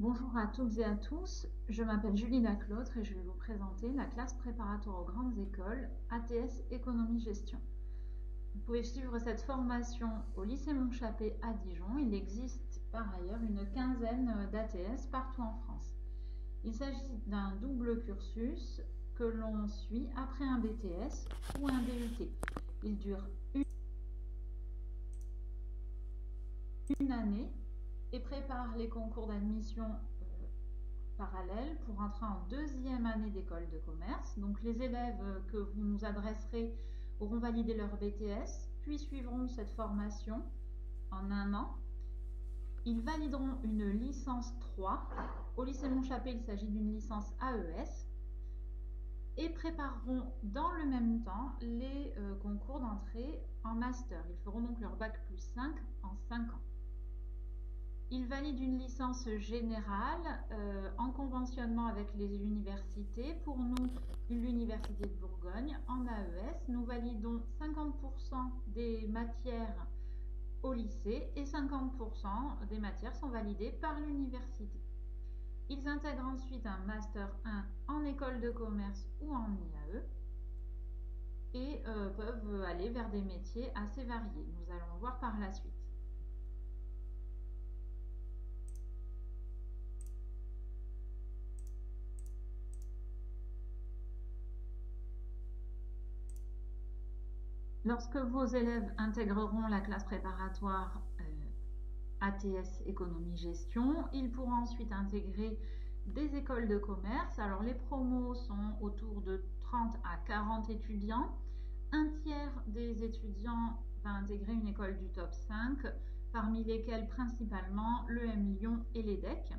Bonjour à toutes et à tous, je m'appelle Julie Laclôtre et je vais vous présenter la classe préparatoire aux grandes écoles ATS Économie Gestion. Vous pouvez suivre cette formation au lycée Montchappé à Dijon. Il existe par ailleurs une quinzaine d'ATS partout en France. Il s'agit d'un double cursus que l'on suit après un BTS ou un DUT. Il dure une année et prépare les concours d'admission parallèle pour entrer en deuxième année d'école de commerce. Donc les élèves que vous nous adresserez auront validé leur BTS, puis suivront cette formation en un an. Ils valideront une licence 3. Au lycée Montchappé, il s'agit d'une licence AES et prépareront dans le même temps les concours d'entrée en master. Ils feront donc leur bac plus 5 en 5 ans. Ils valident une licence générale en conventionnement avec les universités. Pour nous, l'Université de Bourgogne, en AES, nous validons 50% des matières au lycée et 50% des matières sont validées par l'université. Ils intègrent ensuite un Master 1 en école de commerce ou en IAE et peuvent aller vers des métiers assez variés. Nous allons le voir par la suite. Lorsque vos élèves intégreront la classe préparatoire ATS Économie Gestion, ils pourront ensuite intégrer des écoles de commerce. Alors les promos sont autour de 30 à 40 étudiants. Un tiers des étudiants va intégrer une école du top 5, parmi lesquelles principalement l'EM Lyon et l'EDEC,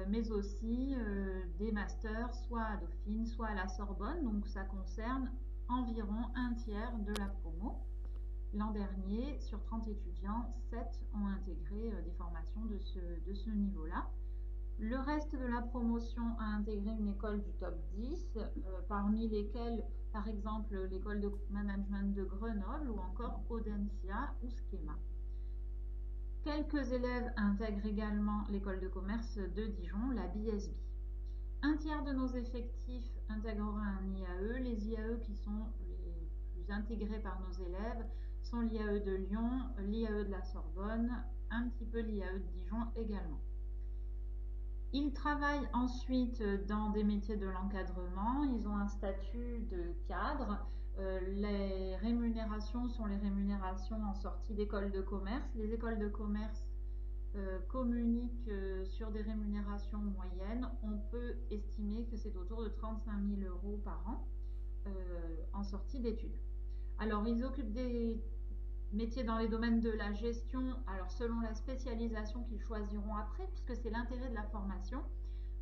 mais aussi des masters soit à Dauphine, soit à la Sorbonne. Donc ça concerne environ un tiers de la promo. L'an dernier, sur 30 étudiants, 7 ont intégré des formations de ce niveau-là. Le reste de la promotion a intégré une école du top 10, parmi lesquelles, par exemple, l'école de management de Grenoble ou encore Audencia ou Schema. Quelques élèves intègrent également l'école de commerce de Dijon, la BSB. Un tiers de nos effectifs intégrera un IAE. Les IAE qui sont les plus intégrés par nos élèves sont l'IAE de Lyon, l'IAE de la Sorbonne, un petit peu l'IAE de Dijon également. Ils travaillent ensuite dans des métiers de l'encadrement. Ils ont un statut de cadre. Les rémunérations sont les rémunérations en sortie d'école de commerce. Les écoles de commerce communiquent sur des rémunérations moyennes. On peut estimer que c'est autour de 35 000 € par an en sortie d'études. Alors, ils occupent des métiers dans les domaines de la gestion, alors selon la spécialisation qu'ils choisiront après, puisque c'est l'intérêt de la formation.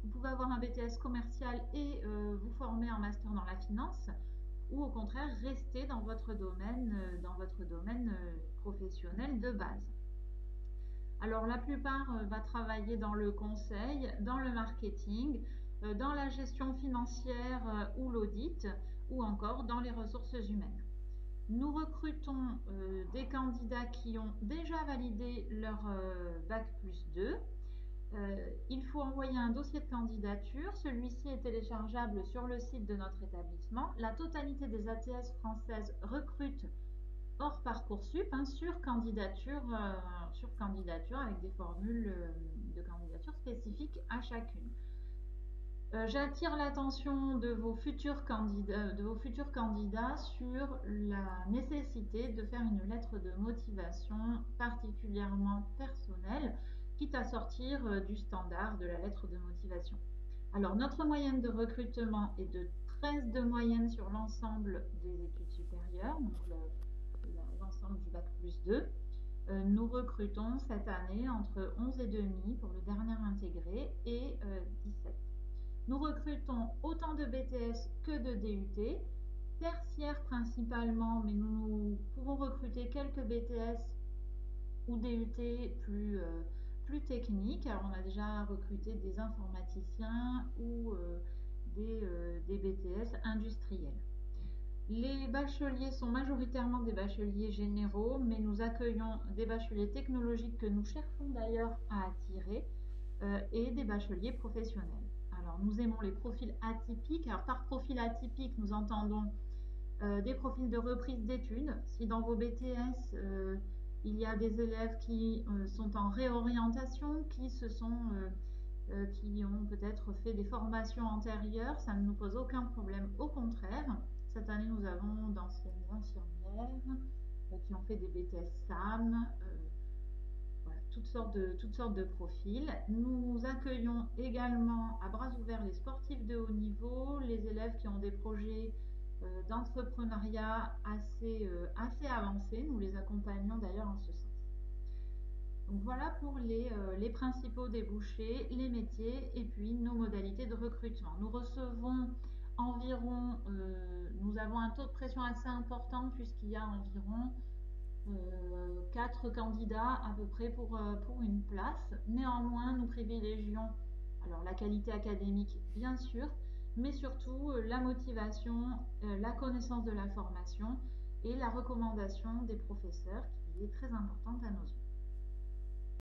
Vous pouvez avoir un BTS commercial et vous former en master dans la finance, ou au contraire rester dans votre domaine professionnel de base. Alors la plupart va travailler dans le conseil, dans le marketing, dans la gestion financière ou l'audit, ou encore dans les ressources humaines. Nous recrutons des candidats qui ont déjà validé leur bac plus 2. Il faut envoyer un dossier de candidature. Celui-ci est téléchargeable sur le site de notre établissement. La totalité des ATS françaises recrutent hors Parcoursup, sur candidature avec des formules de candidature spécifiques à chacune. J'attire l'attention de vos futurs candidats sur la nécessité de faire une lettre de motivation particulièrement personnelle, quitte à sortir du standard de la lettre de motivation. Alors, notre moyenne de recrutement est de 13 de moyenne sur l'ensemble des études supérieures, donc l'ensemble du bac plus 2. Nous recrutons cette année entre 11,5 pour le dernier intégré et 17. Nous recrutons autant de BTS que de DUT, tertiaire principalement, mais nous pouvons recruter quelques BTS ou DUT plus techniques. Alors on a déjà recruté des informaticiens ou des BTS industriels. Les bacheliers sont majoritairement des bacheliers généraux, mais nous accueillons des bacheliers technologiques que nous cherchons d'ailleurs à attirer et des bacheliers professionnels. Alors, nous aimons les profils atypiques. Alors, par profil atypique, nous entendons des profils de reprise d'études. Si dans vos BTS, il y a des élèves qui sont en réorientation, qui ont peut-être fait des formations antérieures, ça ne nous pose aucun problème. Au contraire, cette année, nous avons d'anciennes infirmières qui ont fait des BTS SAM, voilà, toutes sortes de profils. Nous accueillons également à bras ouverts les sportifs de haut niveau, les élèves qui ont des projets d'entrepreneuriat assez avancés. Nous les accompagnons d'ailleurs en ce sens. Donc voilà pour les principaux débouchés, les métiers et puis nos modalités de recrutement. Nous recevons environ, nous avons un taux de pression assez important puisqu'il y a environ 4 candidats à peu près pour une place. Néanmoins, nous privilégions alors la qualité académique bien sûr, mais surtout la motivation, la connaissance de la formation et la recommandation des professeurs qui est très importante à nos yeux.